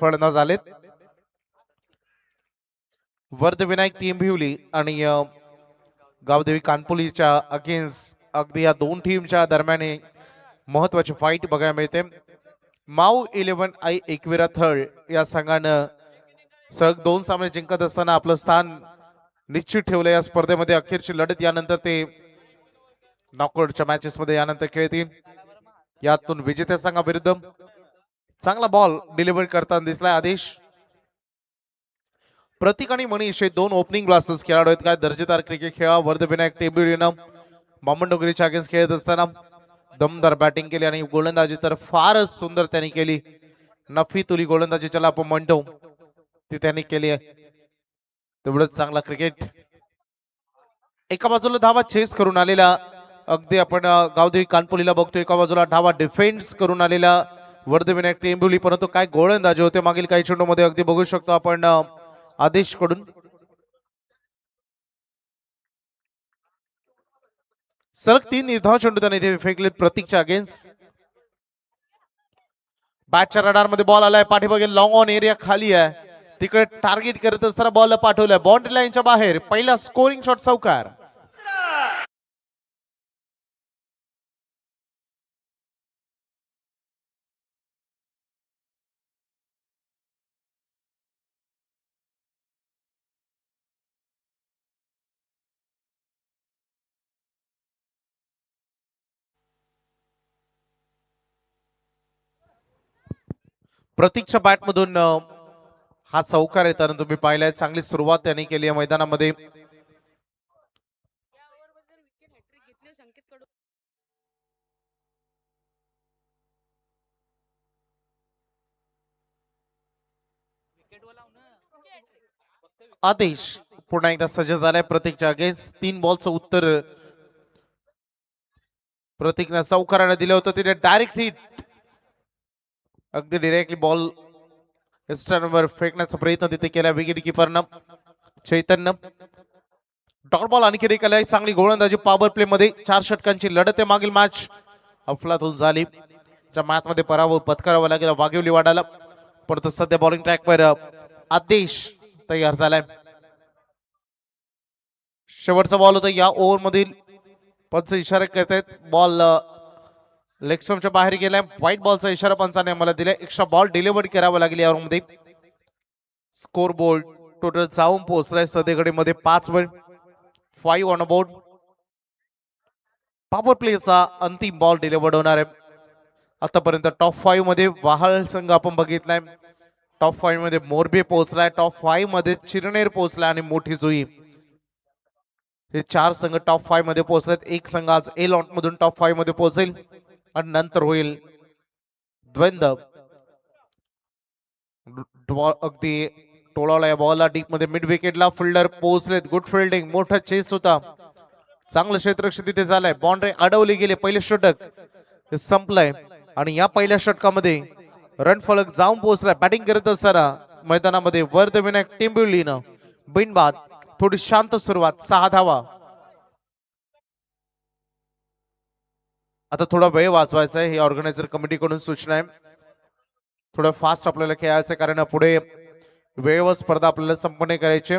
फळंदाज आलेत. वर्धविनायक टीम भिवली आणि गावदेवी कानपुलीच्या अगेन्स्ट अगदी या दोन टीमच्या दरम्यान महत्वाची फाईट बघायला मिळते. माऊ 11 आई एकविरा थळ या संघानं सलग 2 सामने जिंकत असताना आपलं स्थान निश्चित ठेवलं. या स्पर्धेमध्ये अखेरची लढत यानंतर ते नॉकआउटच्या मॅचेस मध्ये यानंतर खेळतील. यातून विजेत्या संघाविरुद्ध चांगला बॉल डिलिव्हर करताना दिसलाय आदेश. प्रतीक आणि मनीष हे दोन ओपनिंग ब्लास्टर्स खेळाडू आहेत. काय दर्जेदार क्रिकेट खेळा. वर्धविनायक टेंबिवलीनं बामणडोंगरीच्या अगेन्स्ट खेळत असताना दमदार बॅटिंग केली आणि गोलंदाजी तर फारच सुंदर त्यांनी केली. नफी तुली गोलंदाजी ज्याला आपण म्हणतो ती त्यांनी केली आहे. तेवढंच चांगला क्रिकेट. एका बाजूला धावा चेस करून आलेला अगदी आपण गावदेवी कानपुलीला बघतो. एका बाजूला धावा डिफेन्स करून आलेला वर्धविनायक टेंबिवली. परंतु काय गोलंदाजी होते मागील काही चेंडूमध्ये अगदी बघू शकतो आपण आदेश कडून. सलग 3 निर्धाव चेंडू त्याने इथे फेकलेत प्रतीकच्या अगेन्स्ट. बॅटच्या रडार मध्ये बॉल आलाय. पाठीमागे लॉंग ऑन एरिया खाली आहे. तिकडे टार्गेट करत असताना बॉलला पाठवलाय बाउंड्री लाईनच्या बाहेर. पहिला स्कोरिंग शॉट चौकार. प्रतीकच्या बॅट मधून हा चौकार येताना तुम्ही पाहिलाय. चांगली सुरुवात त्यांनी केली आहे मैदानामध्ये. आदेश पुन्हा एकदा सज्ज झालाय प्रतीकच्या अगेन्स्ट. 3 बॉलचं उत्तर प्रतीकने चौकाराने दिलं होतं. तिने डायरेक्ट हिट अगदी डायरेक्टली बॉल वर फेकण्याचा प्रयत्न तिथे केला विकेट कीपरनं चैतन्य. डॉट बॉल आणखी एक आलाय. चांगली गोलंदाजी पॉवर प्ले मध्ये. 4 षटकांची लढत आहे. मागील मॅच अफलातून झाली. त्या मॅच मध्ये पराभव पत्करावा लागेल वाघिवली वाडाला. परंतु सध्या बॉलिंग ट्रॅक वर आदेश तयार झालाय. शेवटचा बॉल होता या ओव्हर मधील. पंच इशारा करतायत बॉल लेग स्टंपच्या बाहेर गेलाय. व्हाईट बॉलचा इशारा पंचाने आम्हाला दिलाय. एक्स्ट्रा बॉल डिलिव्हर करावा लागेल या मध्ये. स्कोर बोर्ड टोटल जाऊन पोहोचलाय सध्याकडे 5 वर 5 ऑन बोर्ड. पॉवर प्लेचा अंतिम बॉल डिलिव्हर्ड होणार आहे. आतापर्यंत टॉप 5 मध्ये वाहाळ संघ आपण बघितलाय. टॉप 5 मध्ये मोरबी पोहोचलाय. टॉप 5 मध्ये चिरनेर पोहोचलाय आणि मोठी जुई. हे 4 संघ टॉप 5 मध्ये पोहोचलेत. एक संघ आज ए लॉट मधून टॉप 5 मध्ये पोहोचेल आणि नंतर होईल द्वंद्व. अगदी टोळाला या बॉलला डीप मध्ये मिड विकेटला फिल्डर पोहोचलेत. Good fielding. मोठा चेस होता. चांगलं क्षेत्ररक्षण तिथे झालंय. बाउंड्री अडवली गेली. पहिले षटक हे संपलंय आणि या पहिल्या षटकामध्ये रन फलक जाऊन पोहोचलाय. बॅटिंग करत असताना मैदानामध्ये वर्धविनायक टेंबिवलीनं बिनबाद थोडी शांत सुरुवात. 6 धावा. आता थोडा वेळ वाचवायचा आहे. ही ऑर्गनायझर कमिटीकडून सूचना आहे. थोडं फास्ट आपल्याला खेळायचं कारण पुढे वेळेवर स्पर्धा आपल्याला संपन्न करायची.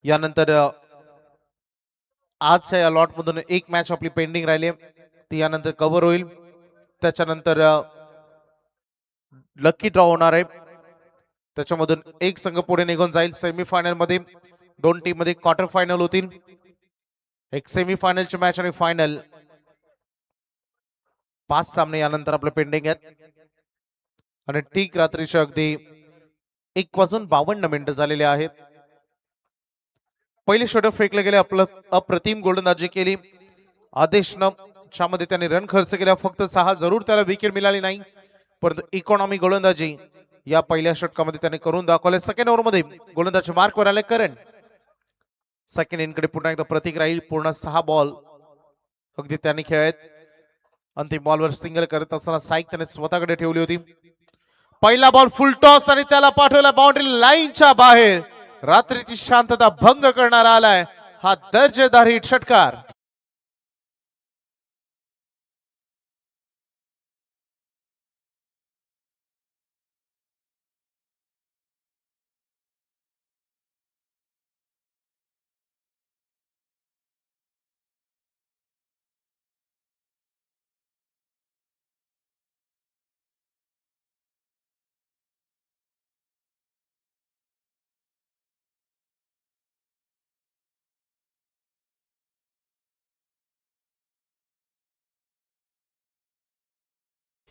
यानंतर आजच्या या लॉट मधून एक मॅच आपली पेंडिंग राहिली. ती यानंतर कव्हर होईल. त्याच्यानंतर लकी ड्रॉ होणार आहे. त्याच्यामधून एक संघ पुढे निघून जाईल सेमीफायनल मध्ये. 2 टीम मध्ये क्वार्टर फायनल होतील. एक सेमीफायनलची मॅच आणि फायनल. 5 सामने यानंतर आपले पेंडिंग आहेत आणि ठीक रात्रीचे अगदी 1:52 झालेले आहेत. पहिले षटक फेकले गेले. आपलं अप्रतिम गोलंदाजी केली आदेशनं. ज्यामध्ये त्याने रन खर्च केला फक्त 6. जरूर त्याला विकेट मिळाली नाही परंतु इकॉनॉमी गोलंदाजी या पहिल्या षटकामध्ये त्याने करून दाखवले. सेकंड ओव्हर मध्ये गोलंदाजी मार्कवर आले करण. सेकंड इनकडे पुन्हा एकदा प्रतीक राहील. पूर्ण 6 बॉल अगदी त्यांनी खेळत. अंतिम बॉलवर सिंगल करत असताना स्ट्राईक त्याने स्वतःकडे ठेवली होती. पहिला बॉल फुल टॉस आणि त्याला पाठवला बाउंड्री लाईनच्या बाहेर. रात्रीची शांतता भंग करणारा आलाय हा दर्जेदार हिट षटकार.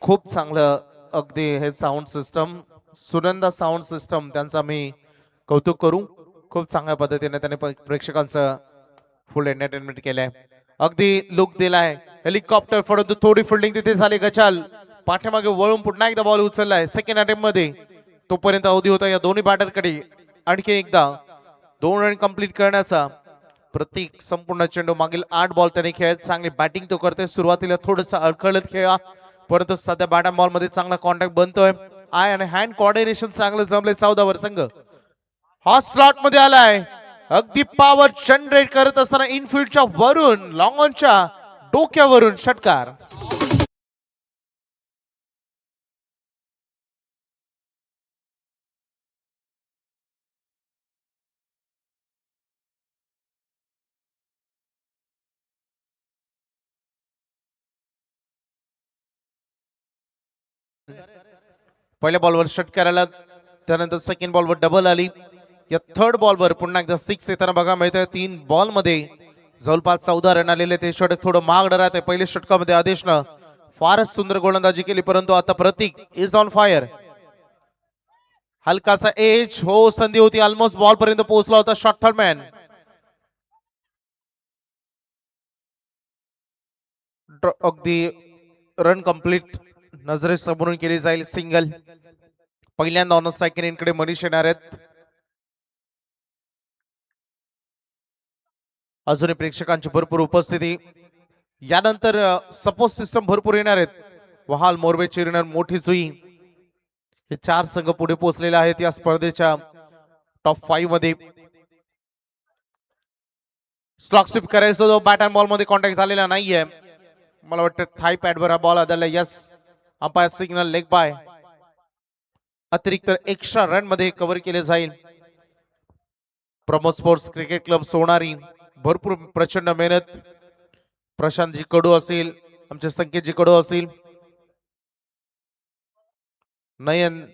खूप चांगलं अगदी हे sound system Sunanda sound system त्यांचा मी कौतुक करू. खूप चांगल्या पद्धतीने त्याने प्रेक्षकांचं फुल एंटरटेनमेंट केलंय. अगदी लुक दिलाय हेलिकॉप्टर परंतु थोडी फिल्डिंग तिथे झाली. गचाल पाठीमागे वळून पुन्हा एकदा बॉल उचललाय सेकंड अटेम्प्ट मध्ये. तोपर्यंत अवधी होता या दोन्ही बॅटरकडे आणखी एकदा 2 रन कंप्लीट करण्याचा. प्रतीक संपूर्ण चेंडू मागील 8 बॉल त्याने खेळत चांगली बॅटिंग तो करते. सुरुवातीला थोडंसं अडखळत खेळा परंतु सध्या बॅट बॉल मध्ये चांगला कॉन्टॅक्ट बनतोय. आय आणि हँड कोऑर्डिनेशन चांगलं जमले. 14 वर संघ हा स्लॉट मध्ये आलाय. अगदी पॉवर जनरेट करत असताना इनफिल्डच्या वरून लॉंग ऑनच्या डोक्यावरून षटकार. पहिल्या बॉलवर षटकार आला त्यानंतर सेकंड बॉलवर डबल आली. या थर्ड बॉलवर पुन्हा एकदा 6 येताना बघा मिळतंय. 3 बॉल मध्ये जवळपास 14 रन आलेले. ते षटक थोडं महागडं राहते. पहिल्या षटकामध्ये आदेशनं फारच सुंदर गोलंदाजी केली परंतु आता प्रतीक इज ऑन फायर. हलकाचा एज हो संधी होती ऑलमोस्ट बॉल पर्यंत पोहोचला होता शॉट थर्ड मॅन. अगदी रन कंप्लीट नजरेसमोरून केली जाईल. सिंगल पहिल्यांदा ऑन स्ट्राइक इनकडे मनीष येणार आहेत. अजूनही प्रेक्षकांची भरपूर उपस्थिती. यानंतर सपोर्ट सिस्टम भरपूर येणार आहेत. वहाल मोरबे चिरणार मोठी जुई हे 4 संघ पुढे पोहोचलेले आहेत या स्पर्धेच्या टॉप 5 मध्ये. स्लॉक स्वीप करायचा जो बॅट अँड बॉल मध्ये कॉन्टॅक्ट झालेला नाहीये. मला वाटतं थाय पॅडवर हा बॉल आदळला. Yes umpire signal leg bye. अतिरिक्त एक्स्ट्रा रन मध्ये कव्हर केले जाईल. Pramod sports cricket club Sonari भरपूर प्रचंड मेहनत. प्रशांतजी कडू असेल आमचे संकेतजी कडू असतील नयन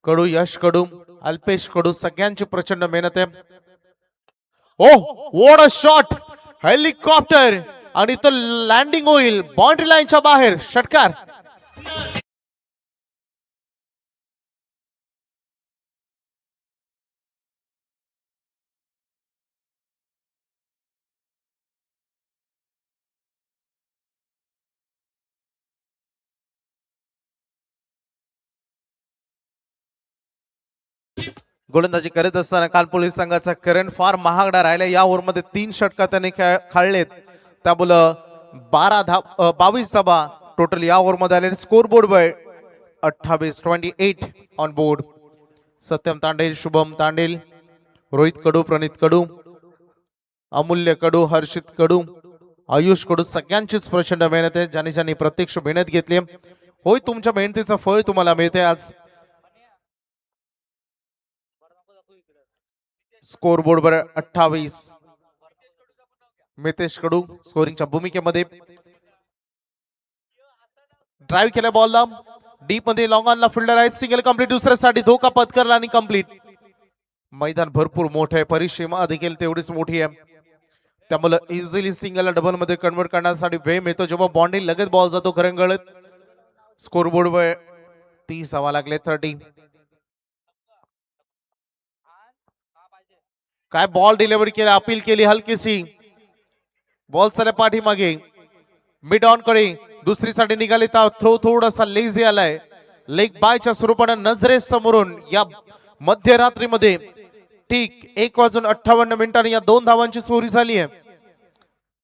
कडू यश कडू अल्पेश कडू सगळ्यांची प्रचंड मेहनत आहे. ओ व्हॉट अ शॉट हेलिकॉप्टर आणि तो लँडिंग होईल बाउंड्री लाईनच्या बाहेर षटकार. गोलंदाजी करत असताना काल पोलीस संघाचा करंट फार महागडा राहिला. या ओव्हरमध्ये 3 षटका त्याने खेळलेत त्यामुळं 22 धावा टोटल या ओव्हरमध्ये आले. स्कोर बोर्ड वर 28 ऑन बोर्ड. सत्यम तांडेल शुभम तांडेल रोहित कडू प्रणित कडू अमूल्य कडू हर्षित कडू आयुष कडू सगळ्यांचीच प्रचंड मेहनत आहे. ज्यांनी ज्यांनी प्रत्यक्ष मेहनत घेतली होय तुमच्या मेहनतीचं फळ तुम्हाला मिळते आज. स्कोर बोर्ड वर 28. मितेश कडू स्कोरिंगच्या भूमिकेमध्ये ड्राईव्ह केल्या बॉलला डीप मध्ये लॉंग ऑनला फिल्डर आहेत. सिंगल कंप्लीट दुसऱ्यासाठी धोका पत्करला आणि कंप्लीट. मैदान भरपूर मोठं आहे. परिसीमा देखील तेवढीच मोठी आहे त्यामुळे इझिली सिंगल डबल मध्ये कन्वर्ट करण्यासाठी वेळ मिळतो जेव्हा बॉन्डिंग लगेच बॉल जातो खरंगळत. स्कोर बोर्ड वर 30 हवा लागले 30. काय बॉल डिलिव्हरी केला अपील केली हलकीशी बॉल चला पाठीमागे मिड ऑन कडे दुसरीसाठी निघाली तर थ्रो थोडासा लेझी आलाय. लेग बायच्या स्वरूपाने नजरे समोरून या मध्यरात्रीमध्ये ठीक 1:58 या 2 धावांची चोरी झाली आहे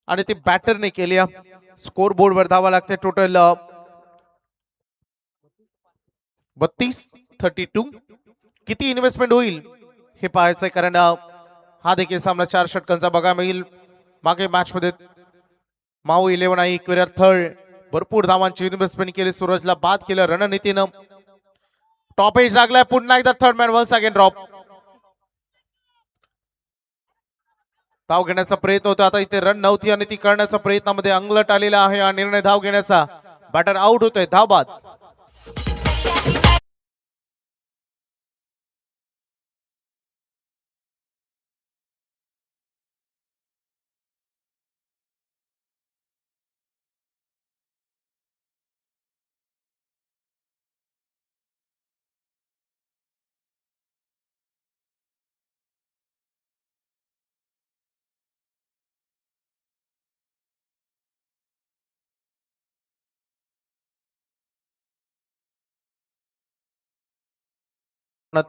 आणि ती बॅटरने केली. स्कोर बोर्ड वर धावा लागते टोटल 32. किती इन्व्हेस्टमेंट होईल हे पाहायचंय कारण हा देखील सामना 4 षटकांचा बघा मिळेल. मागे मॅच मध्ये माऊ 11 आहे इक्वेरियर थर्ड भरपूर धावांची इन्व्हेस्टमेंट केली. सूरजला बाद केलं रणनीतीनं. टॉप एज लागलाय पुन्हा एकदा third man once again drop. धाव घेण्याचा प्रयत्न होता आता इथे रन नव्हती आणि ती करण्याच्या प्रयत्नामध्ये अंगलट आलेला आहे हा निर्णय धाव घेण्याचा. बॅटर आउट होतोय धाव बाद.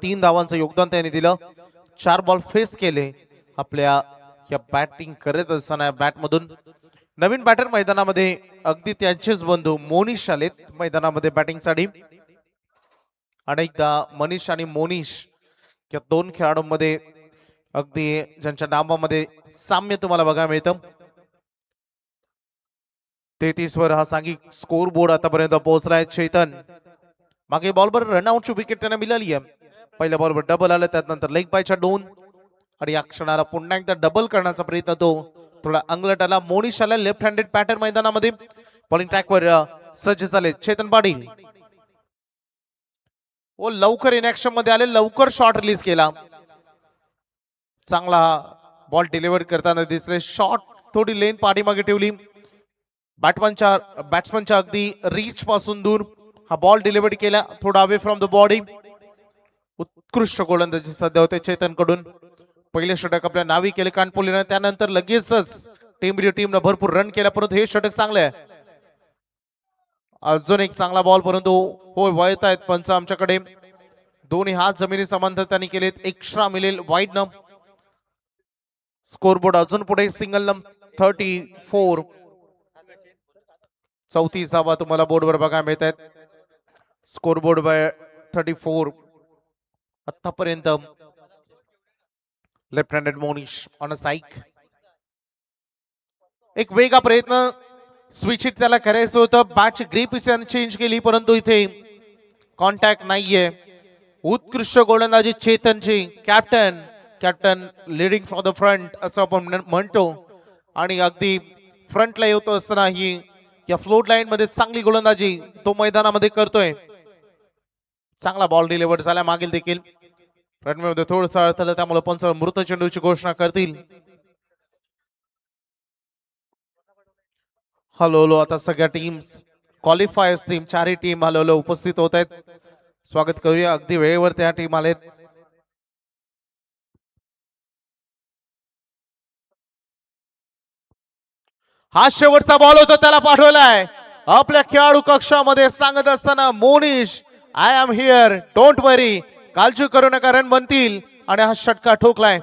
3 धावांचं योगदान त्यांनी दिलं. 4 बॉल फेस केले आपल्या या बॅटिंग करत असताना. बॅट मधून नवीन बॅटर मैदानामध्ये अगदी त्यांचेच बंधू मोनिश आलेत मैदानामध्ये बॅटिंग साठी. अनेकदा मनीष आणि मोनिश या दोन खेळाडूंमध्ये अगदी ज्यांच्या नावामध्ये साम्य तुम्हाला बघायला मिळतं. 33 वर हा सांघिक स्कोर बोर्ड आतापर्यंत पोहोचलाय. चेतन मागे बॉलवर रनआउटची विकेट त्यांना मिळाली आहे. पहिल्या बॉलवर डबल आलं, त्यानंतर लेग बायच्या 2 आणि या क्षणाला पुन्हा एकदा डबल करण्याचा प्रयत्न तो थोडा अंगलट आला. मोनिश आला लेफ्ट हँडेड बॅटर मैदानामध्ये. बॉलिंग ट्रॅकवर सज्ज झाले चेतन पाटील. व लवकर इन ऍक्शन मध्ये आले, लवकर शॉट रिलीज केला. चांगला बॉल डिलिव्हर करताना दिसले. शॉट थोडी लेन पाठीमागे ठेवली. बॅट्समनच्या अगदी रीच पासून दूर हा बॉल डिलिव्हर केला, थोडा अवे फ्रॉम द बॉडी. उत्कृष्ट गोलंदाजी सध्या होते चेतन कडून. पहिले षटक आपल्या नावी केले कानपुलीने, त्यानंतर लगेचच टीमनं भरपूर रन केला, परंतु हे षटक चांगले आहे. अजून एक चांगला बॉल, परंतु होय वळत आहेत पंच आमच्याकडे. दोन्ही हात जमिनी समांतर त्यांनी केलेत. एक्स्ट्रा मिळेल वाईड न. स्कोरबोर्ड अजून पुढे सिंगल नंबर 34. 34 धावा तुम्हाला बोर्डवर बघायला मिळत आहेत. Scoreboard by 34. आतापर्यंत लेफ्ट हँडेड मोनिश ऑन अ साईक. एक वेगळा प्रयत्न स्विच हिट त्याला करायचं होतं. बॅटची ग्रीप चेंज केली, परंतु इथे कॉन्टॅक्ट नाहीये. उत्कृष्ट गोलंदाजी चेतनची. Captain leading for the front असं आपण म्हणतो, आणि अगदी फ्रंटला येतो असताना ही या फ्लोट लाईन मध्ये चांगली गोलंदाजी तो मैदानामध्ये करतोय. चांगला बॉल डिलिव्हर झाला मागील देखील. रनवे मध्ये थोडंसं अडथळलं, त्यामुळे पंच मृत चेंडूची घोषणा करतील. हळूहळू आता सगळ्या टीम्स क्वालिफायर्स टीम 4ही टीम हळूहळू उपस्थित होत आहेत. स्वागत करूया. अगदी वेळेवर त्या टीम आलेत. हा शेवटचा बॉल होता, त्याला पाठवलाय आपल्या खेळाडू कक्षामध्ये सांगत असताना Monish, I am here, don't worry, काळजी करू नका, रन बनतील. आणि हा षटका ठोकलाय.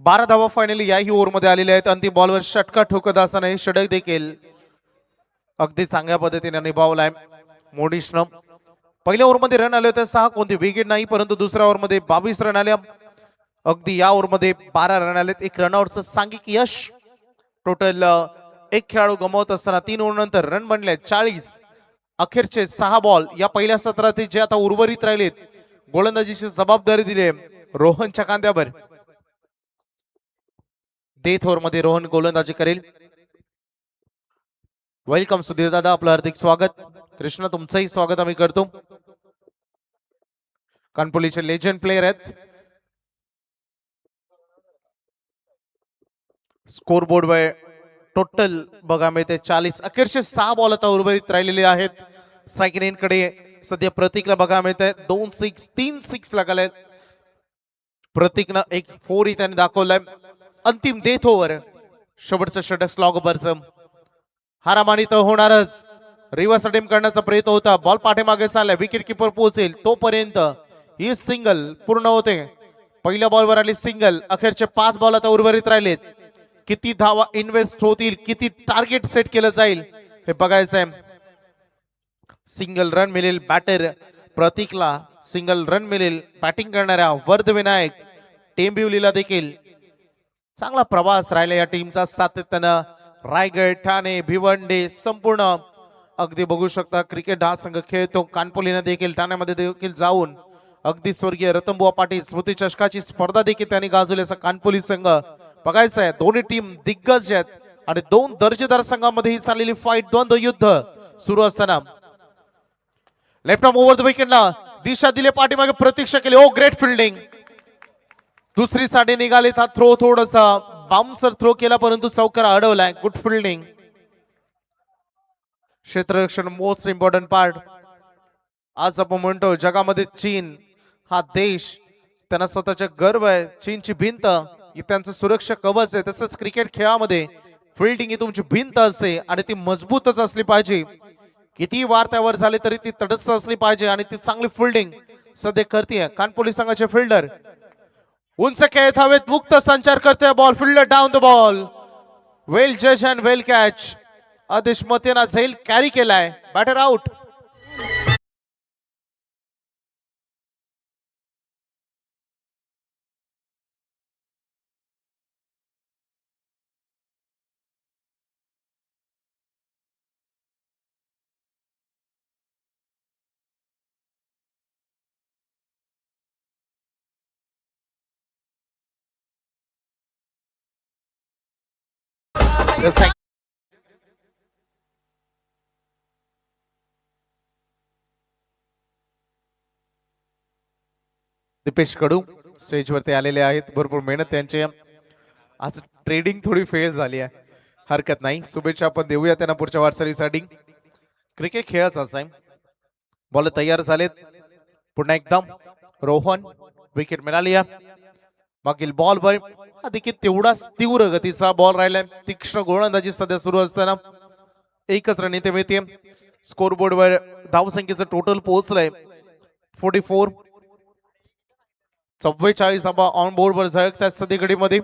बारा धावा फायनली याही ओव्हरमध्ये आलेल्या आहेत. अंतिम बॉलवर षटका ठोकत असताना हे षटक देखील अगदी चांगल्या पद्धतीने निभावलाय मोनिशनं. पहिल्या ओव्हरमध्ये रन आले होते 6, कोणती विकेट नाही, परंतु दुसऱ्या ओव्हरमध्ये 22 रन आल्या. अगदी या ओव्हरमध्ये 12 रन आलेत. एक रनआउटचं सांघिक यश. टोटल एक खेळाडू गमावत असताना 3 ओव्हर नंतर रन बनले 40. अखेरचे 6 बॉल या पहिल्या सत्रातील जे आता उर्वरित राहिलेत, गोलंदाजीची जबाबदारी दिली रोहनच्या खांद्यावर. डेथ ओव्हर मध्ये रोहन गोलंदाजी करेल. वेलकम सुधीर दादा, आपलं हार्दिक स्वागत. कृष्ण तुमचंही स्वागत आम्ही करतो. कानपुलीचे लेजंड प्लेयर आहेत. स्कोर बोर्ड वर टोटल बघा मिळते 40. अखेरचे 6 बॉल आता उर्वरित राहिलेले आहेत. स्ट्राईक रेंज कडे सध्या प्रतीकला बघा मिळते 2 6, 3 6 लागले. प्रतीकनं एक 4 त्याने दाखवलाय. अंतिम डेथ ओव्हर, शेवटचं षटक स्लॉगबरचं. हारामानी तर होणारच. रिव्हर्स अटेम्प्ट करण्याचा प्रयत्न होता. बॉल पाठीमागे चाललाय, विकेट किपर पोहोचेल तोपर्यंत ही सिंगल पूर्ण होते. पहिल्या बॉलवर आली सिंगल. अखेरचे 5 बॉल आता उर्वरित राहिलेत. किती धावा इन्व्हेस्ट होतील, किती टार्गेट सेट केलं जाईल हे बघायचं आहे. सिंगल रन मिळेल बॅटर प्रतीकला, सिंगल रन मिळेल बॅटिंग करणाऱ्या वर्धविनायक टेंबिवलीला देखील. चांगला प्रवास राहिला या टीमचा सातत्यानं. रायगड, ठाणे, भिवंडी संपूर्ण अगदी बघू शकता क्रिकेट हा संघ खेळतो. कानपुलीने देखील ठाण्यामध्ये देखील जाऊन अगदी स्वर्गीय रतनबुवा पाटील स्मृती चषकाची स्पर्धा देखील त्यांनी गाजवली. असा कानपुली संघ बघायचं आहे. दोन्ही टीम दिग्गज आहेत आणि 2 दर्जेदार संघामध्ये ही चाललेली फाईट, द्वंद्व युद्ध सुरू असताना लेफ्ट आर्म ओव्हर द विकेटला दिशा दिली, पाठीमागे प्रतीक्षा केली. ओ ग्रेट फिल्डिंग. दुसरी साठी निघाली था थ्रो थोडासा बाउन्सर थ्रो केला परंतु चौकार अडवलाय. Good fielding. क्षेत्ररक्षण मोस्ट इम्पॉर्टंट पार्ट. आज आपण म्हणतो जगामध्ये चीन हा देश त्यांना स्वतःचा गर्व आहे. चीनची भिंत ही त्यांचं सुरक्षा कवच आहे. तसंच क्रिकेट खेळामध्ये फिल्डिंग ही तुमची भिंत असते आणि ती मजबूतच असली पाहिजे. किती वार त्यावर झाले तरी ती तटस्थ असली पाहिजे आणि ती चांगली फिल्डिंग सध्या करते कानपोली संघाचे फिल्डर. उंच खेळत हवेत मुक्त संचार करते ball. Fielder down the ball. Well जज अँड वेल कॅच. आदेश मतेना झैल कॅरी केलाय. Batter out. दीपेश कडू स्टेजवरती आलेले आहेत. भरपूर मेहनत त्यांची. आज ट्रेडिंग थोडी फेल झाली आहे. हरकत नाही. शुभेच्छा आपण देऊया त्यांना पुढच्या वाटचालीसाठी. क्रिकेट खेळच असा आहे. बॉल तयार झालेत. पुन्हा एकदम रोहन विकेट मिळाली आहे. मागील बॉल वर हा देखील तेवढाच तीव्र गतीचा बॉल राहिलाय. तीक्ष्ण गोलंदाजी सध्या सुरू असताना एकच रन इथे मिळते. स्कोर बोर्डवर धावसंख्येचं टोटल पोहोचलंय 44. 44 धावा ऑन बोर्ड वर झळकतात सध्या घडीमध्ये.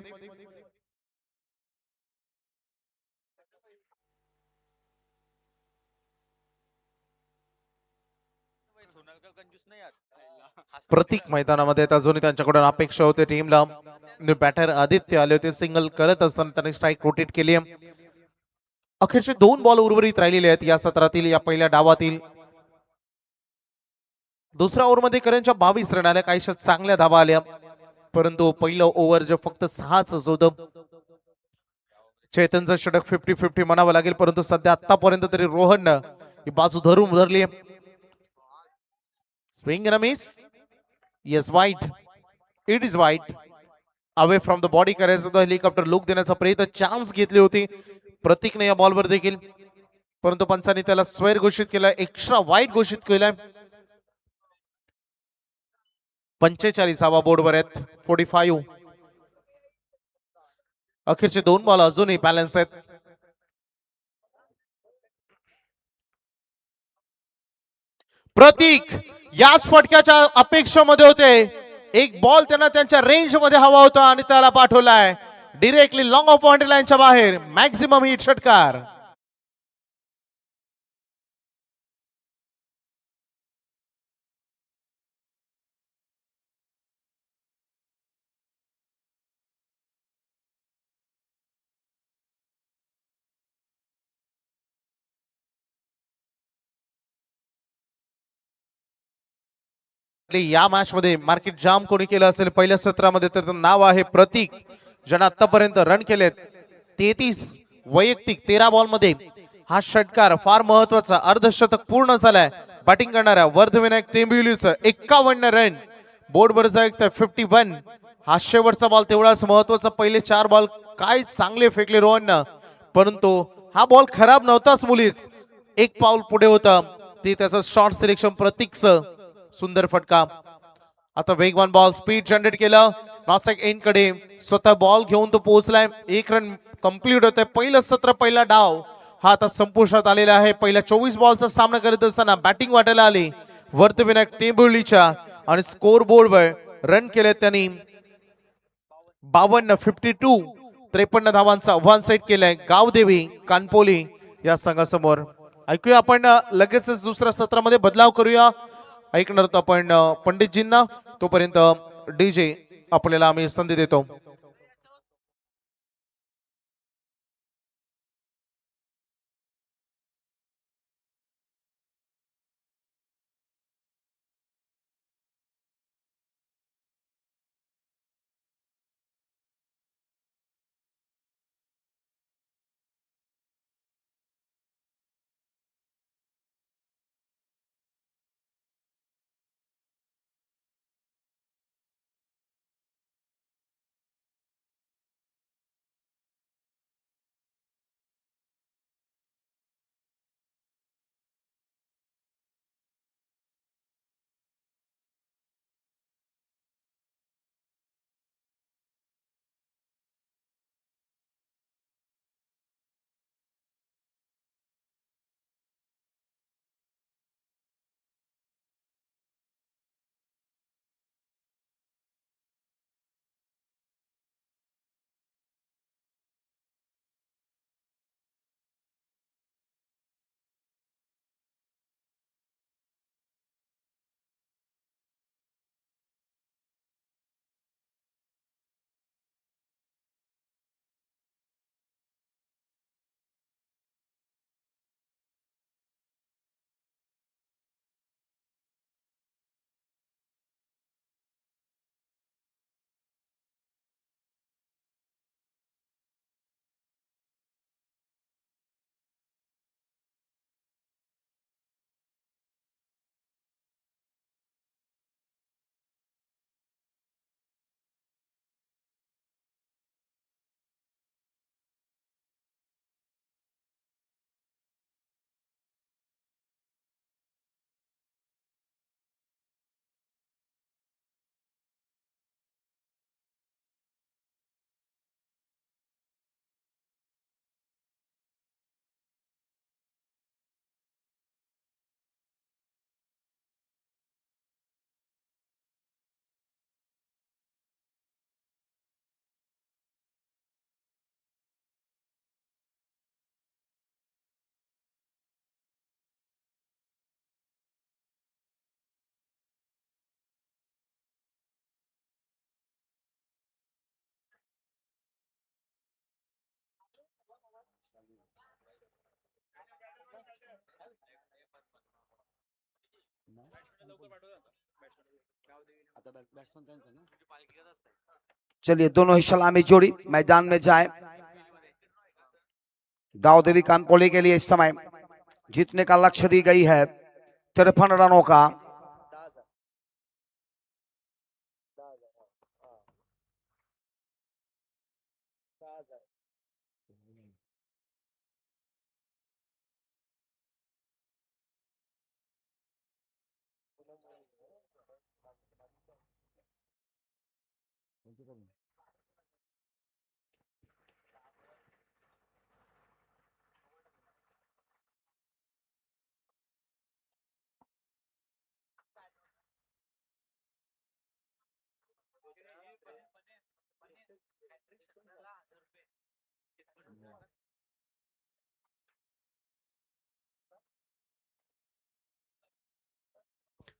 प्रत्येक मैदानामध्ये अजूनही त्यांच्याकडून अपेक्षा होते टीमला. बॅटर आदित्य आले होते. सिंगल करत असताना त्यांनी स्ट्राईक रोटेट केली. अखेरचे 2 बॉल उर्वरित राहिलेले आहेत या सत्रातील, या पहिल्या डावातील. दुसऱ्या ओव्हरमध्ये करेंच्या 22 रन आल्या. काहीशा चांगल्या धावा आल्या परंतु पहिलं ओव्हर जे फक्त 6च होतं. चेतनचं षटक 50-50 म्हणावं लागेल परंतु सध्या आतापर्यंत तरी रोहननं ही बाजू धरली. Swing and miss. Yes white. It is white. Away from the body करायचं होतं. हेलिकॉप्टर लुक देण्याचा प्रयत्न चान्स घेतली होती प्रतीकने या बॉलवर देखील परंतु पंचांनी त्याला स्वेअर घोषित केलाय. एक्स्ट्रा वाईट घोषित केलाय. 45 बोर्डवर आहेत. 45. अखेरचे 2 बॉल अजूनही बॅलन्स आहेत. प्रतीक याच फटक्याच्या अपेक्षेमध्ये होते. एक बॉल त्यांना त्यांच्या रेंज मध्ये हवा होता आणि त्याला पाठवलाय डिरेक्टली लॉंग ऑफ बाउंड्री लाईनच्या बाहेर. मॅक्झिमम हिट षटकार. या मॅच मध्ये मार्केट जाम कोणी केलं असेल पहिल्या सत्रामध्ये तर नाव आहे प्रतीक, ज्याने आतापर्यंत रन केलेत 33 वैयक्तिक. 13 बॉल मध्ये हा षटकार फार महत्वाचा. अर्धशतक पूर्ण झालाय. बॅटिंग करणाऱ्या वर्धविनायक टेंबिवलीचं 51 रन बोर्डवर जायचं 51. हा शेवटचा बॉल तेवढाच महत्वाचा. पहिले 4 बॉल काय चांगले फेकले रोहननं परंतु हा बॉल खराब नव्हताच मुलीच. एक पाऊल पुढे होता ते त्याचं शॉर्ट सिलेक्शन. प्रतीकचं सुंदर फटका. आता वेगवान बॉल स्पीड जनरेट केलं नॉस्टॅक एंड कडे. स्वतः बॉल घेऊन तो पोहोचलाय. 1 रन कंप्लीट होतोय. पहिलं सत्र पहिला डाव हा आता संपुष्टात आलेला आहे. पहिल्या 24 बॉलचा सामना करत असताना बॅटिंग वाटायला आली वर्धविनायक टेंबिवलीच्या आणि स्कोर बोर्डवर रन केले त्यांनी 52. 52. 53 धावांचा आव्हान सेट केलंय गावदेवी कानपोली या संघासमोर. ऐकूया आपण लगेचच दुसऱ्या सत्रामध्ये बदलाव करूया. ऐकणार आपण पंडितजींना. तोपर्यंत डीजे आपल्याला आम्ही संधी देतो. चलिए दोनों ही सलामी जोड़ी मैदान में जाए। दाव देवी कानपोली के लिए इस समय जीतने का लक्ष्य दी गई है 53 रनों का।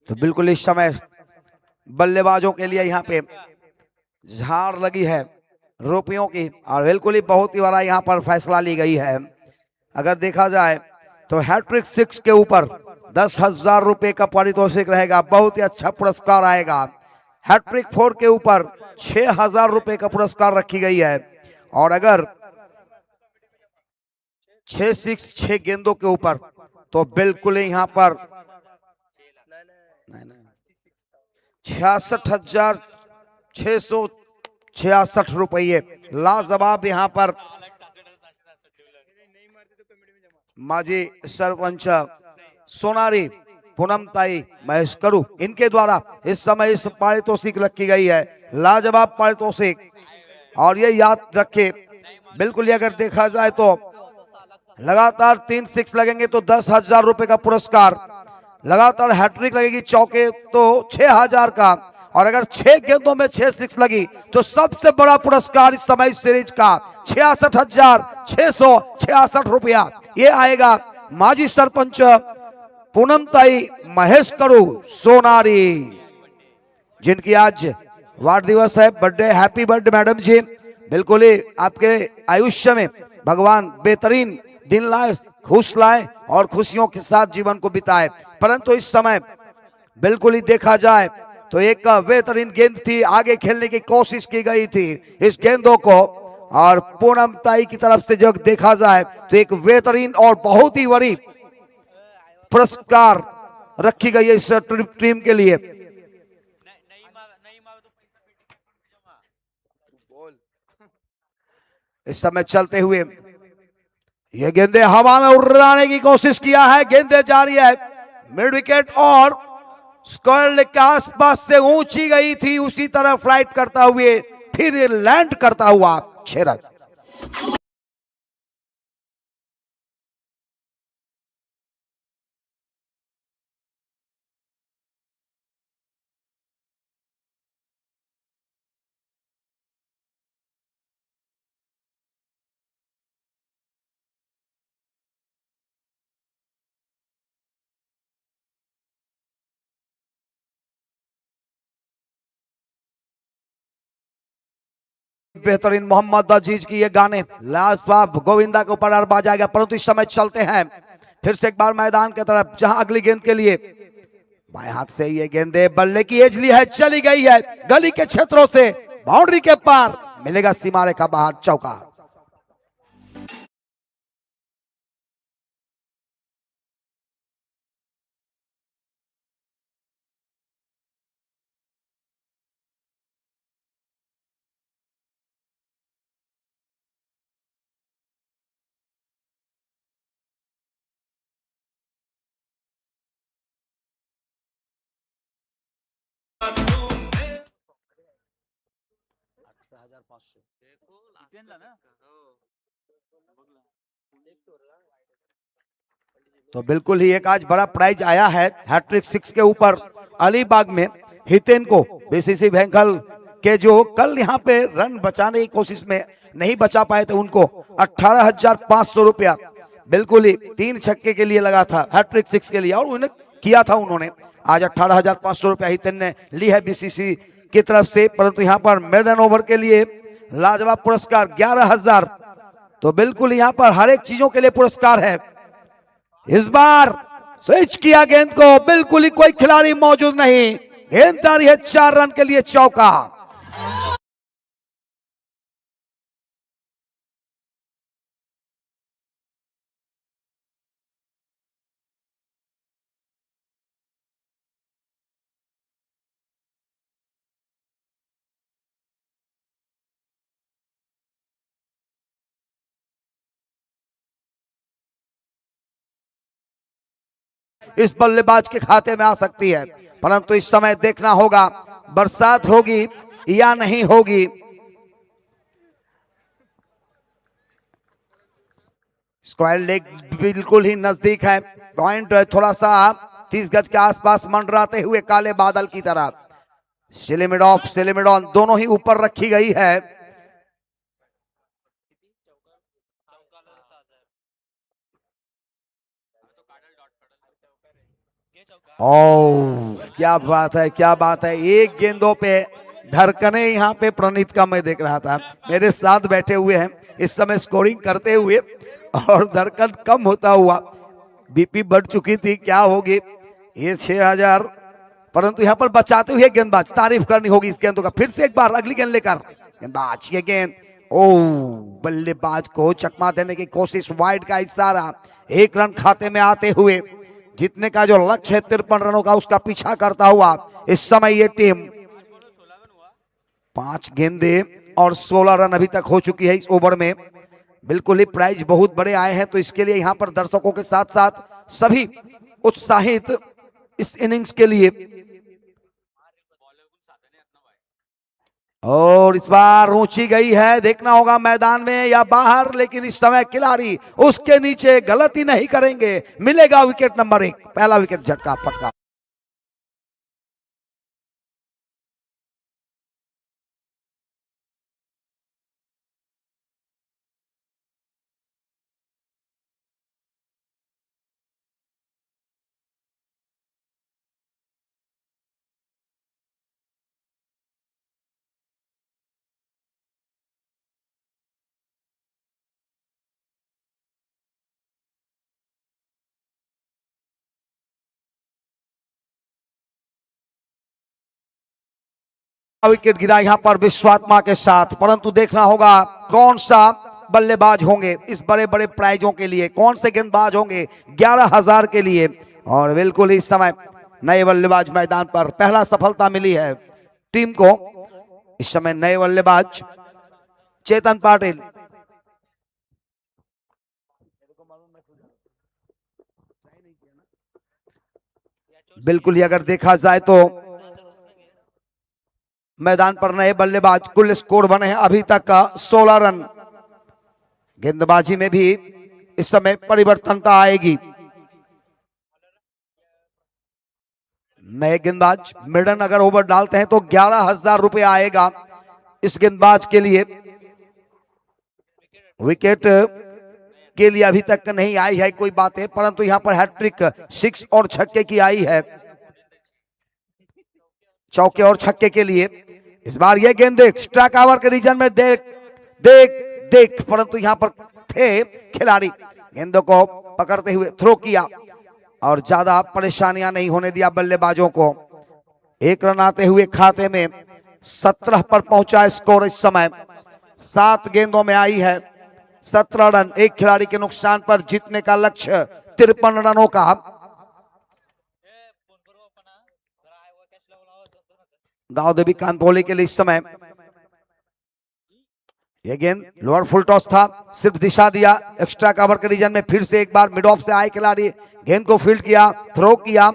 तो बिल्कुल इस समय बल्लेबाजों के लिए यहाँ पे झाड़ लगी है रुपयों की, और बिल्कुल ही बहुत ही बड़ा यहाँ पर फैसला ली गई है। अगर देखा जाए तो हैट्रिक 6 के ऊपर 10,000 रुपए का पारितोषिक रहेगा, बहुत ही अच्छा पुरस्कार आएगा। हैट्रिक 4 के ऊपर 6,000 रुपए का पुरस्कार रखी गई है, और अगर 6 गेंदों के ऊपर तो बिल्कुल ही यहाँ पर 66,666 रुपये लाजवाब यहाँ पर माजी सरपंच सोनारी पूनमताई महेश करू इनके द्वारा इस समय इस पारितोषिक रखी गई है, लाजवाब पारितोषिक। और ये याद रखे बिल्कुल ही अगर देखा जाए तो लगातार 3 6 लगेंगे तो 10,000 रुपए का पुरस्कार, लगातार हैट्रिक लगेगी चौके तो 6,000 का, और अगर 6 गेंदों में 6 6 लगी तो सबसे बड़ा पुरस्कार इस समय इस सीरीज का 66,666 रुपया ये आएगा माजी सरपंच पूनमताई महेश करू सोनारी, जिनकी आज वार्ड दिवस है। बर्थडे, हैप्पी बर्थडे मैडम जी। बिल्कुल ही आपके आयुष्य में भगवान बेहतरीन दिन लाए, खुश लाए और खुशियों के साथ जीवन को बिताए। परंतु इस समय बिल्कुल ही देखा जाए तो एक बेहतरीन गेंद थी, आगे खेलने की कोशिश की गई थी इस गेंदों को, और पूनमताई की तरफ से जब देखा जाए तो एक बेहतरीन और बहुत ही बड़ी पुरस्कार रखी गई है इस टीम के लिए। इस समय चलते हुए ये गेंदे हवा में उड़ाने की कोशिश किया है, गेंदे जारी है मिड विकेट और स्क्वायर के आसपास से ऊंची गई थी, उसी तरह फ्लाइट करता हुए फिर लैंड करता हुआ 6 रन। बेहतरीन मोहम्मद अजीज की ये गाने लाजवाब गोविंदा के ऊपर अरबा जाएगा, परंतु इस समय चलते हैं फिर से एक बार मैदान की तरफ, जहां अगली गेंद के लिए बाएं हाथ से ये गेंदे बल्ले की एजली है, चली गई है गली के क्षेत्रों से, बाउंड्री के पार मिलेगा सीमा रेखा बाहर, चौका। तो बिल्कुल ही एक आज बड़ा प्राइज आया है हैट्रिक 6 के ऊपर अलीबाग में हितेन को, बीसीसी भेंखल के जो कल यहाँ पे रन बचाने की कोशिश में नहीं बचा पाए थे उनको 18,500 रुपया बिल्कुल ही 3 छक्के के लिए लगा था हैट्रिक 6 के लिए, और उन्हें किया था उन्होंने। आज 18,500 रुपया हितेन ने ली है बीसीसी की तरफ से, परंतु यहाँ पर मेडन ओवर के लिए लाजवाब पुरस्कार 11,000। तो बिल्कुल यहाँ पर हर एक चीजों के लिए पुरस्कार है। इस बार स्विच किया गेंद को, बिल्कुल ही कोई खिलाड़ी मौजूद नहीं, गेंद आ रही है 4 रन के लिए चौका। इस बल्लेबाज के खाते में आ सकती है, परंतु इस समय देखना होगा बरसात होगी या नहीं होगी। स्क्वायर लेग बिल्कुल ही नजदीक है, पॉइंट थोड़ा सा 30 गज के आसपास मंडराते हुए काले बादल की तरह। सिलेमिड ऑफ सिलेमिड ऑन दोनों ही ऊपर रखी गई है। ओ क्या बात है, क्या बात है। एक गेंदों पे धड़कने यहाँ पे प्रणीत का मैं देख रहा था, मेरे साथ बैठे हुए हैं इस समय स्कोरिंग करते हुए, और धड़कन कम होता हुआ बीपी बढ़ चुकी थी, क्या होगी ये 6000। परंतु यहाँ पर बचाते हुए गेंदबाज, तारीफ करनी होगी इस गेंदों का। फिर से एक बार अगली गेंद लेकर गेंदबाज, ये गेंद ओ बल्लेबाज को चकमा देने की कोशिश, वाइड का इशारा। 1 रन खाते में आते हुए जीतने का जो लक्ष्य है 53 रनों का, उसका पीछा करता हुआ इस समय ये टीम 5 गेंदे और 16 रन अभी तक हो चुकी है इस ओवर में। बिल्कुल ही प्राइज बहुत बड़े आए हैं, तो इसके लिए यहाँ पर दर्शकों के साथ साथ सभी उत्साहित इस इनिंग्स के लिए। और इस बार ऊंची गई है, देखना होगा मैदान में या बाहर, लेकिन इस समय खिलाड़ी उसके नीचे गलती नहीं करेंगे, मिलेगा विकेट नंबर 1, पहला विकेट झटका फटका। विकेट गिरा यहाँ पर विश्वात्मा के साथ, परंतु देखना होगा कौन सा बल्लेबाज होंगे इस बड़े बड़े प्राइजों के लिए, कौन से गेंदबाज होंगे 11,000 के लिए। और बिल्कुल इस समय नए बल्लेबाज मैदान पर, पहला सफलता मिली है टीम को। इस समय नए बल्लेबाज चेतन पाटिल, बिल्कुल ही अगर देखा जाए तो मैदान पर नए बल्लेबाज, कुल स्कोर बने हैं अभी तक का 16 रन। गेंदबाजी में भी इस समय परिवर्तनता आएगी। नए गेंदबाज मिडन अगर ओवर डालते हैं तो 11,000 रुपए आएगा इस गेंदबाज के लिए। विकेट के लिए अभी तक नहीं आई है कोई बातें, परंतु यहां पर हैट्रिक 6 और छक्के की आई है, चौके और छक्के के लिए। इस बार ये गेंद एक्स्ट्रा कवर के रीजन में देख देख देख, परंतु यहां पर थे खिलाड़ी, गेंदों को पकड़ते हुए थ्रो किया और ज्यादा परेशानियां नहीं होने दिया बल्लेबाजों को। 1 रन आते हुए खाते में 17 पर पहुंचा स्कोर इस समय। 7 गेंदों में आई है 17 रन, एक खिलाड़ी के नुकसान पर जीतने का लक्ष्य 53 रनों का। दाऊद देवी कांतोली के लिए इस समय यह गेंद लोअर फुल टॉस था, सिर्फ दिशा दिया एक्स्ट्रा कवर के रीजन में। फिर से एक बार मिड ऑफ से आए खिलाड़ी, गेंद को फील्ड किया, थ्रो किया,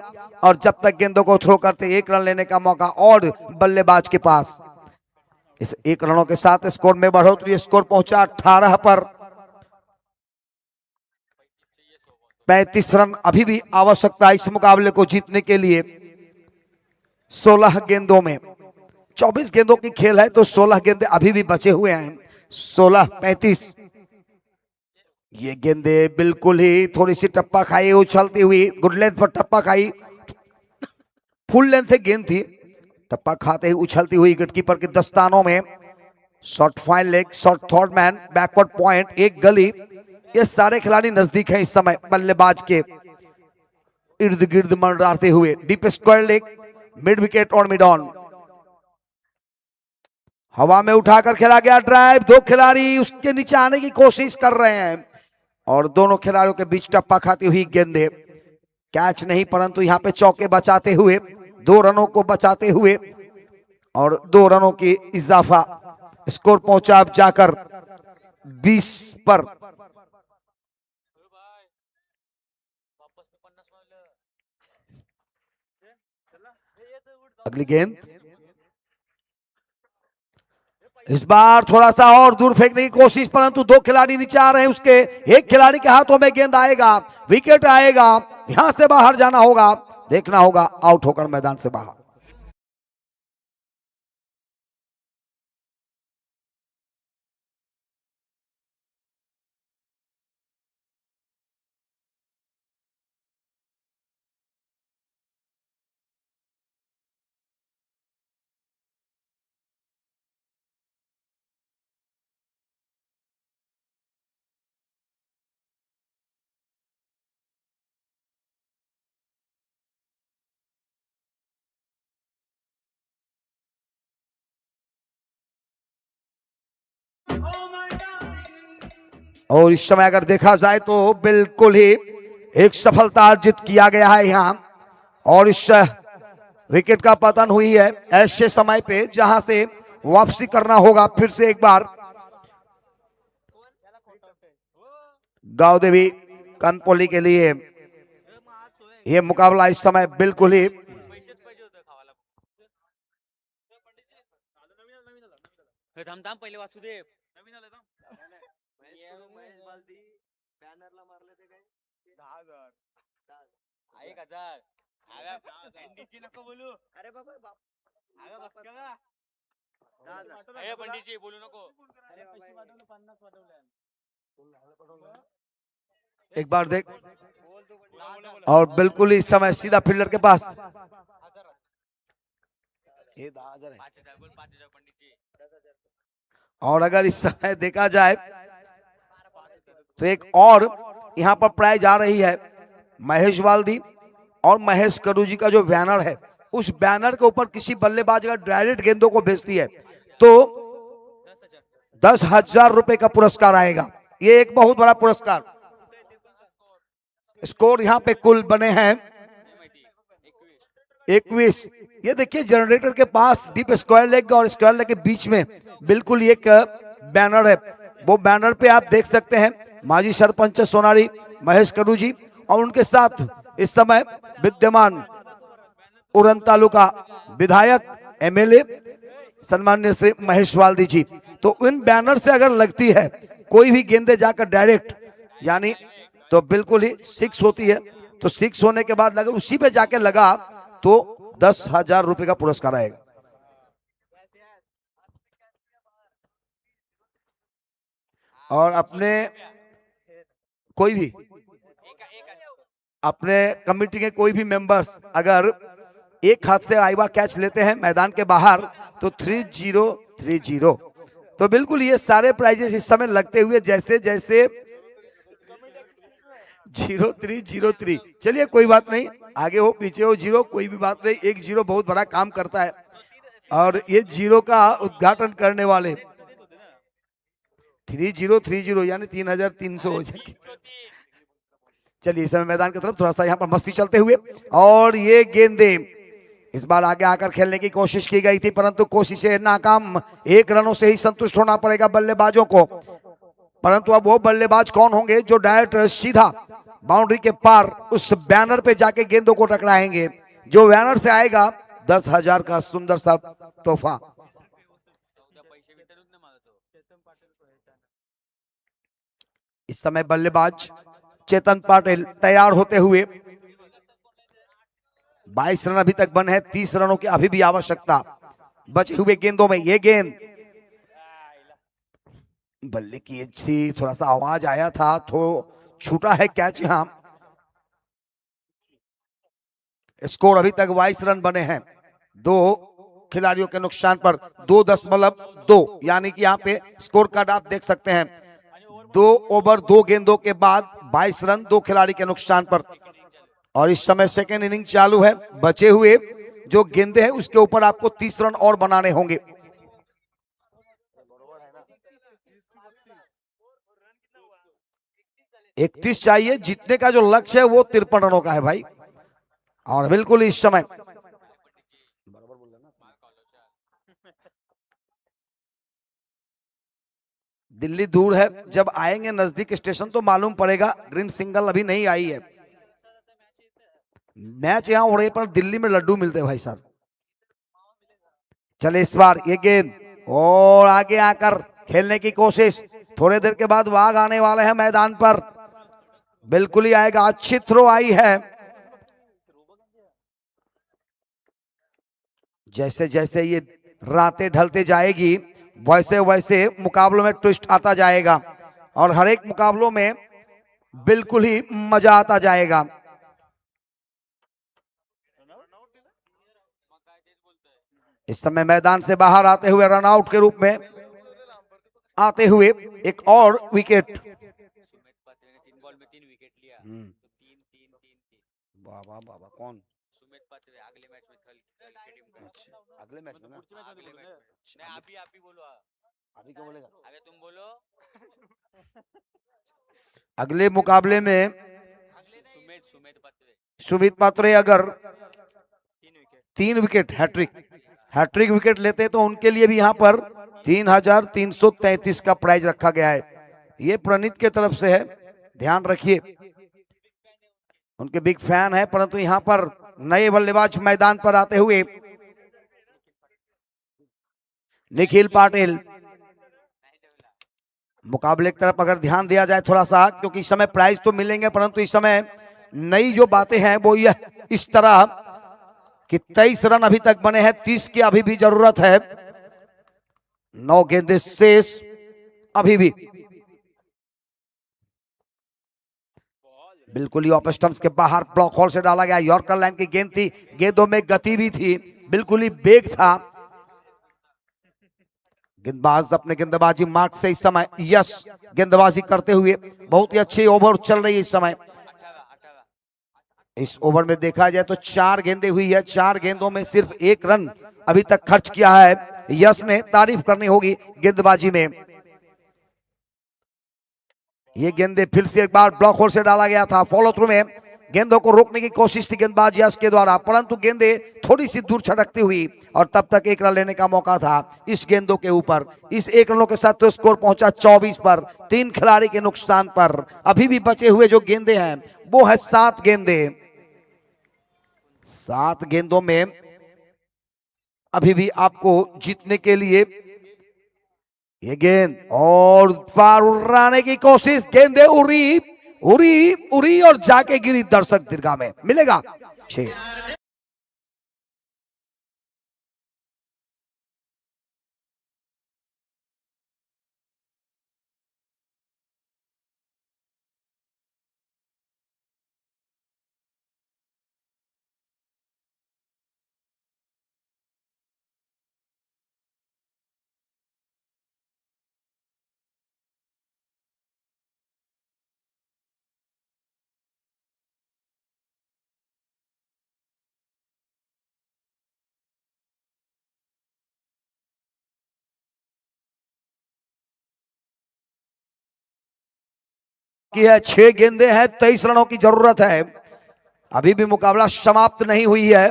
और जब तक गेंदों को थ्रो करते 1 रन लेने का मौका और बल्लेबाज के पास। इस 1 रनों के साथ स्कोर में बढ़ोतरी, स्कोर पहुंचा 18 पर। 35 रन अभी भी आवश्यकता इस मुकाबले को जीतने के लिए। 16 गेंदों में, 24 गेंदों की खेल है तो 16 गेंदे अभी भी बचे हुए हैं। 16-35। ये गेंदे बिल्कुल ही थोड़ी सी टप्पा खाई, उछलती हुई, गुड लेंथ पर टप्पा खाई, फुल लेंथ से गेंद थी, टप्पा खाते ही उछलती हुई विकेटकीपर के दस्तानों में। Short fine leg, short third man, backward point, एक गली, ये सारे खिलाड़ी नजदीक हैं इस समय बल्लेबाज के। इर्द गिर्द मंडराते हुए। Deep square leg, mid wicket और मिड ऑन। हवा में उठाकर खेला गया ड्राइव, दो खिलाड़ी उसके नीचे आने की कोशिश कर रहे हैं और दोनों खिलाड़ियों के बीच टप्पा खाती हुई गेंदे। कैच नहीं, परंतु यहां पे चौके बचाते हुए, 2 रनों को बचाते हुए और 2 रनों की इजाफा। स्कोर पहुंचा अब जाकर 20 पर। अगली गेंद इस बार थोड़ा सा और दूर फेंकने की कोशिश, परंतु 2 खिलाड़ी नीचे आ रहे हैं उसके। एक खिलाड़ी के हाथों में गेंद आएगा, विकेट आएगा, यहां से बाहर जाना होगा, देखना होगा आउट होकर मैदान से बाहर। और इस समय अगर देखा जाए तो बिल्कुल ही एक सफलता अर्जित किया गया है यहां, और इस विकेट का पतन हुई है ऐसे समय पे जहां से वापसी करना होगा फिर से एक बार। गांव देवी कनपोली के लिए यह मुकाबला इस समय बिल्कुल ही एक बार देख, और बिल्कुल इस समय सीधा फील्डर के पास। और अगर इस समय देखा जाए तो एक और यहां पर प्राइज आ रही है महेश वाल्दी और महेश करू जी का जो बैनर है, उस बैनर के ऊपर किसी बल्लेबाज अगर डायरेक्ट गेंदों को भेजती है तो 10,000 रुपए का पुरस्कार आएगा। ये एक बहुत बड़ा पुरस्कार। स्कोर यहां पे कुल बने हैं 21। ये देखिए जनरेटर के पास डीप स्क्वायर लेग और स्क्वायर लेग के बीच में बिल्कुल एक बैनर है। वो बैनर पे आप देख सकते हैं माजी सरपंच सोनारी महेश करू जी और उनके साथ इस समय विद्यमान उरन तालुका विधायक एमएलए सम्माननीय श्री महेश वाल्दी जी। तो इन बैनर से अगर लगती है कोई भी गेंदे जाकर डायरेक्ट, यानी तो बिल्कुल ही 6 होती है, तो 6 होने के बाद अगर उसी पे जाके लगा तो 10,000 रुपए का पुरस्कार आएगा। और अपने कोई भी अपने कमेटी के कोई भी मेंबर्स अगर एक हाथ से आईवा कैच लेते हैं मैदान के बाहर तो 3030। तो बिल्कुल ये सारे प्राइजेस इस समय लगते हुए जैसे जैसे 0303। चलिए कोई बात नहीं, आगे हो पीछे हो जीरो कोई भी बात नहीं, एक जीरो बहुत बड़ा काम करता है और ये जीरो का उद्घाटन करने वाले 3030 यानी 3300 हो जाएगी। चलिए इस समय मैदान की तरफ थोड़ा सा यहाँ पर मस्ती चलते हुए, और ये गेंदे इस बार आगे आकर खेलने की कोशिश की गई थी परंतु कोशिशें नाकाम। 1 रनों से ही संतुष्ट होना पड़ेगा बल्लेबाजों को, परंतु अब वो बल्लेबाज कौन होंगे जो डायरेक्ट सीधा बाउंड्री के पार उस बैनर पे जाके गेंदों को टकराएंगे। जो बैनर से आएगा 10,000 का सुंदर सा तोहफा। इस समय बल्लेबाज चेतन पाटिल तैयार होते हुए। 22 रन अभी तक बन है, 30 रनों की अभी भी आवश्यकता बचे हुए गेंदों में। ये गेंद बल्ले की अच्छी थोड़ा सा आवाज आया था तो छूटा है कैच। यहां स्कोर अभी तक 22 रन बने हैं, 2 खिलाड़ियों के नुकसान पर 2.2, यानी कि यहाँ पे स्कोर कार्ड आप देख सकते हैं। 2 ओवर 2 गेंदों के बाद 22 रन 2 खिलाड़ी के नुकसान पर, और इस समय सेकेंड इनिंग चालू है। बचे हुए जो गेंदे हैं उसके ऊपर आपको 30 रन और बनाने होंगे। 31 चाहिए, जीतने का जो लक्ष्य है वो 53 रनों का है भाई। और बिल्कुल इस समय दिल्ली दूर है, जब आएंगे नजदीक स्टेशन तो मालूम पड़ेगा। ग्रीन सिंगल अभी नहीं आई है। मैच यहां हो रही है पर दिल्ली में लड्डू मिलते हैं भाई साहब। चले इस बार ये गेंद और आगे आकर खेलने की कोशिश। थोड़ी देर के बाद वाघ आने वाले हैं मैदान पर। बिल्कुल ही आएगा, अच्छी थ्रो आई है। जैसे जैसे ये रातें ढलते जाएगी वैसे वैसे मुकाबलों में ट्विस्ट आता जाएगा और हर एक मुकाबलों में बिल्कुल ही मजा आता जाएगा। इस समय मैदान से बाहर आते हुए रनआउट के रूप में आते हुए एक और विकेट। वाह वाह वाह, कौन? अगले मैच में ना? आप ही बोलो। अभी क्या बोलेगा? अबे तुम बोलो। अगले मुकाबले में सुमित पात्रे अगर 3 विकेट हैट्रिक विकेट लेते तो उनके लिए भी यहाँ पर 3333 का प्राइज रखा गया है। ये प्रणीत के तरफ से है, ध्यान रखिए। उनके बिग फैन है, परंतु यहाँ पर नए बल्लेबाज मैदान पर आते हुए निखिल पाटिल। मुकाबले की तरफ अगर ध्यान दिया जाए थोड़ा सा, क्योंकि इस समय प्राइज तो मिलेंगे परंतु इस समय नई जो बातें हैं वो यह इस तरह कि 23 रन अभी तक बने हैं, 30 की अभी भी जरूरत है। 9 गेंदे शेष अभी भी। बिल्कुल ही ऑफ स्टंप्स के बाहर ब्लॉक होल से डाला गया। यॉर्कर लाइन की गेंद थी, गेंदों में गति भी थी, बिल्कुल ही बेग था। गेंदबाज अपने गेंदबाजी मार्क से इस समय यस गेंदबाजी करते हुए बहुत ही अच्छी ओवर चल रही है इस समय। इस ओवर में देखा जाए तो 4 गेंदें हुई है, 4 गेंदों में सिर्फ 1 रन अभी तक खर्च किया है। यस ने तारीफ करनी होगी गेंदबाजी में। ये गेंदे फिर से एक बार ब्लॉक होल से डाला गया था। फॉलो थ्रू में गेंदों को रोकने की कोशिश थी गेंदबाज यस के द्वारा, परंतु गेंदे थोड़ी सी दूर छटकती हुई और तब तक 1 रन लेने का मौका था इस गेंदों के ऊपर। इस 1 रनों के साथ तो स्कोर पहुंचा 24 पर, 3 खिलाड़ी के नुकसान पर। अभी भी बचे हुए जो गेंदे हैं वो है 7 गेंदे। 7 गेंदों में अभी भी आपको जीतने के लिए ये गेंद और पार उड़ाने की कोशिश। गेंदे उड़ी उड़ी उड़ी और जाके गिरी दर्शक दीर्घा में। मिलेगा 6। की है 6 गेंदे हैं, 23 रनों की जरूरत है। अभी भी मुकाबला समाप्त नहीं हुई है,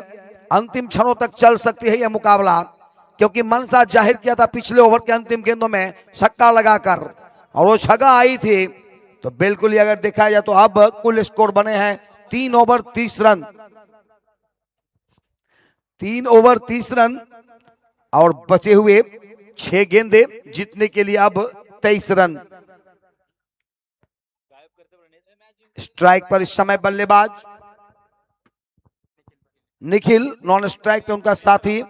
अंतिम क्षणों तक चल सकती है यह मुकाबला, क्योंकि मनसा जाहिर किया था पिछले ओवर के अंतिम गेंदों में छक्का लगाकर और वो छक्का आई थी। तो बिल्कुल ही अगर देखा जाए तो अब कुल स्कोर बने हैं 3 ओवर 30 रन। 3 ओवर 30 रन और बचे हुए 6 गेंदे, जीतने के लिए अब 23 रन। स्ट्राइक पर इस समय बल्लेबाज निखिल, नॉन स्ट्राइक पे उनका साथी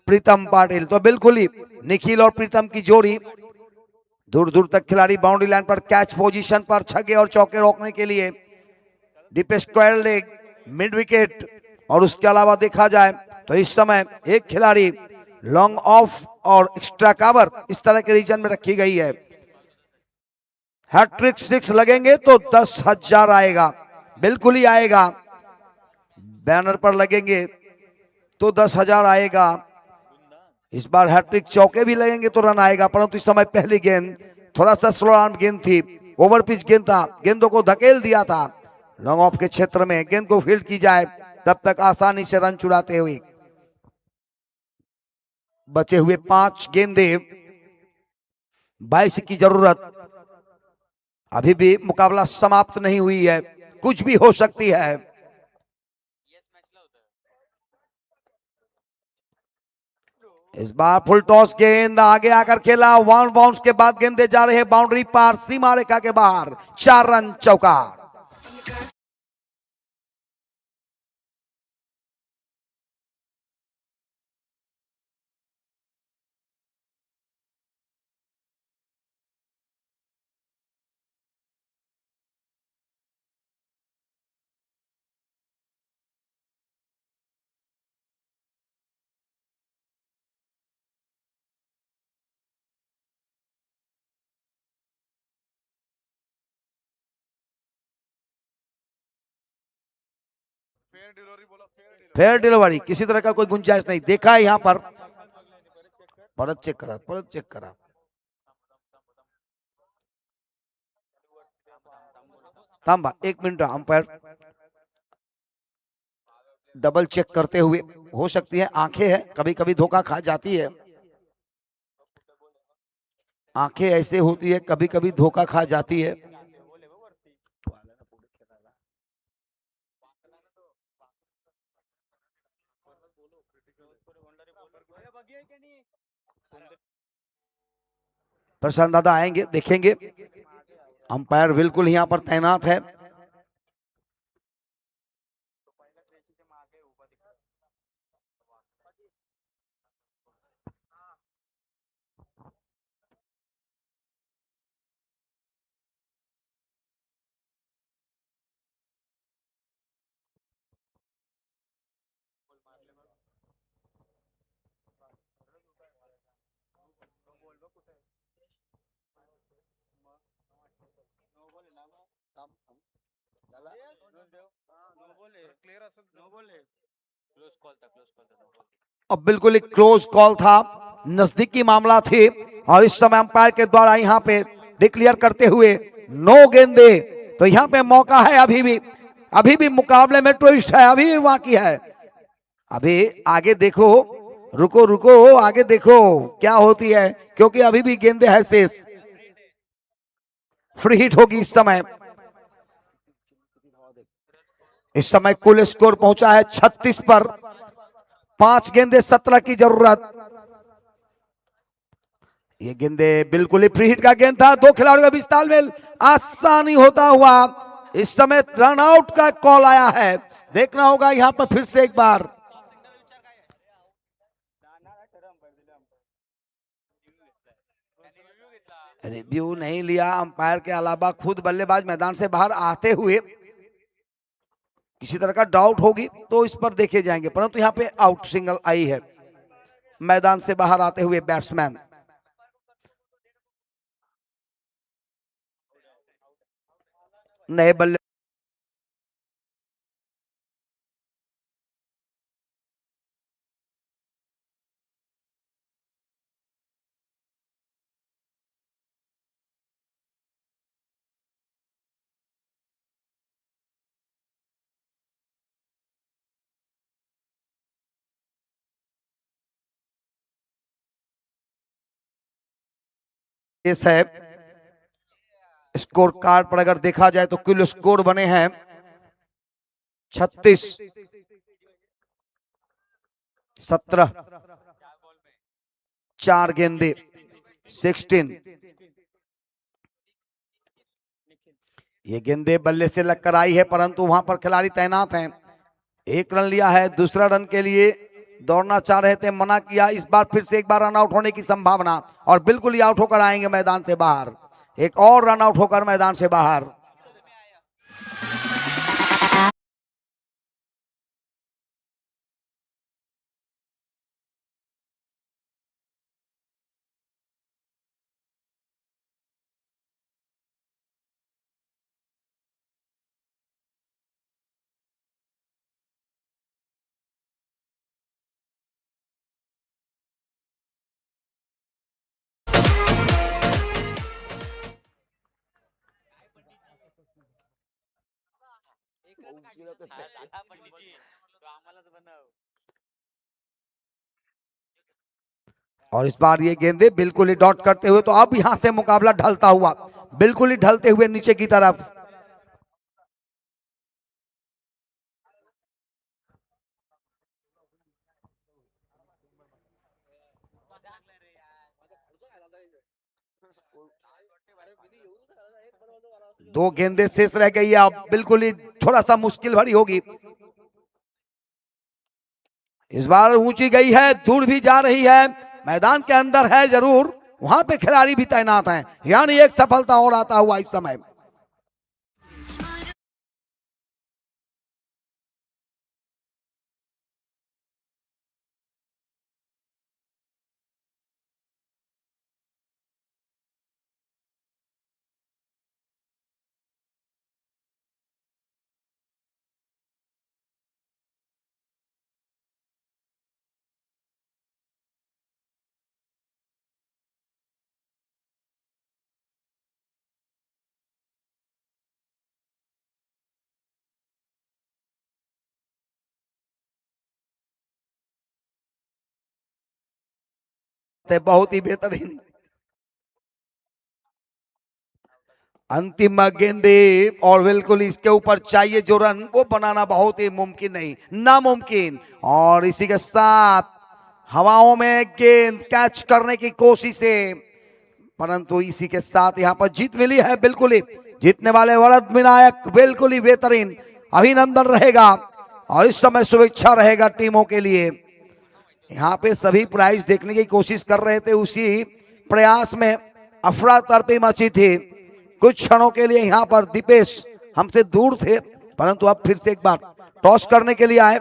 प्रीतम पाटिल। तो बिल्कुल ही निखिल और प्रीतम की जोड़ी दूर दूर तक खिलाड़ी बाउंड्री लाइन पर कैच पोजीशन पर छक्के और चौके रोकने के लिए deep square leg, mid wicket और उसके अलावा देखा जाए तो इस समय एक खिलाड़ी लॉन्ग ऑफ और एक्स्ट्रा कवर इस तरह के रीजन में रखी गई है। हैट्रिक 6 लगेंगे तो 10,000 आएगा, बिल्कुल ही आएगा। बैनर पर लगेंगे तो 10,000 आएगा। इस बार हैट्रिक चौके भी लगेंगे तो रन आएगा, परंतु इस समय पहली गेंद थोड़ा सा स्लो आर्म गेंद थी, ओवर पिच गेंद था, गेंदों को धकेल दिया था लॉन्ग ऑफ के क्षेत्र में। गेंद को फील्ड की जाए तब तक आसानी से रन चुराते हुए। बचे हुए 5 गेंदे, 22 की जरूरत। अभी भी मुकाबला समाप्त नहीं हुई है, कुछ भी हो सकती है। इस बार फुल टॉस गेंद आगे आकर खेला, वन बाउंस के बाद गेंदे जा रहे हैं बाउंड्री पार, सीमा रेखा के बाहर। 4 रन चौका। फेयर डिलीवरी, किसी तरह का कोई गुंजाइश नहीं देखा है यहां पर। परत चेक करा, परत चेक करा। थांबा 1 मिनट, अंपायर डबल चेक करते हुए। हो सकती है आंखें है, कभी कभी धोखा खा जाती है। आंखें ऐसे होती है, कभी कभी धोखा खा जाती है। प्रशांत दादा आएंगे, देखेंगे। अंपायर बिल्कुल यहां पर तैनात है। अब बिल्कुल एक क्लोज कॉल था, नजदीकी मामला थी, और इस समय अंपायर के द्वारा यहाँ पे डिक्लेयर करते हुए 9 गेंदे। तो यहाँ पे मौका है, अभी भी मुकाबले में ट्विस्ट है, अभी भी बाकी है। अभी आगे देखो, रुको रुको, आगे देखो क्या होती है, क्योंकि अभी भी गेंदे है शेष। फ्री हिट होगी इस समय। इस समय कुल स्कोर पहुंचा है 36 पर। 5 गेंदे 17 की जरूरत। ये गेंदे बिल्कुल ही फ्री हिट का गेंद था, 2 खिलाड़ियों के बीच तालमेल आसानी होता हुआ इस समय रन आउट का कॉल आया है। देखना होगा यहां पर फिर से एक बार। रिव्यू नहीं लिया अंपायर के अलावा, खुद बल्लेबाज मैदान से बाहर आते हुए किसी तरह का डाउट होगी तो इस पर देखे जाएंगे, परंतु यहाँ पे आउट सिंगल आई है मैदान से बाहर आते हुए बैट्समैन। नए बल्ले है। स्कोर कार्ड पर अगर देखा जाए तो कुल स्कोर बने हैं 36, 17, 4 गेंदे 16। ये गेंदे बल्ले से लगकर आई है, परंतु वहां पर खिलाड़ी तैनात हैं। 1 रन लिया है, दूसरा रन के लिए दौड़ना चाह रहे थे, मना किया। इस बार फिर से एक बार रन आउट होने की संभावना, और बिल्कुल ही आउट होकर आएंगे मैदान से बाहर। एक और रन आउट होकर मैदान से बाहर। और इस बार ये गेंदे बिल्कुल ही डॉट करते हुए, तो अब यहां से मुकाबला ढलता हुआ, बिल्कुल ही ढलते हुए नीचे की तरफ। दो गेंदे शेष रह गई है, अब बिल्कुल ही थोड़ा सा मुश्किल भरी होगी। इस बार ऊंची गई है, दूर भी जा रही है, मैदान के अंदर है जरूर, वहां पे खिलाड़ी भी तैनात हैं, यानी एक सफलता और आता हुआ इस समय। बहुत ही बेहतरीन अंतिम गेंदे, और बिल्कुल इसके ऊपर चाहिए जो रन वो बनाना बहुत ही मुमकिन नहीं, नामुमकिन। और इसी के साथ हवाओं में गेंद कैच करने की कोशिशें, परंतु इसी के साथ यहाँ पर जीत मिली है। बिल्कुल ही जीतने वाले वरद विनायक बिल्कुल ही बेहतरीन, अभिनंदन रहेगा और इस समय शुभेच्छा रहेगा टीमों के लिए। यहाँ पे सभी प्राइज देखने की कोशिश कर रहे थे, उसी प्रयास में अफरा तफरी मची थी। कुछ क्षणों के लिए यहाँ पर दीपेश हमसे दूर थे, परंतु अब फिर से एक बार टॉस करने के लिए आए।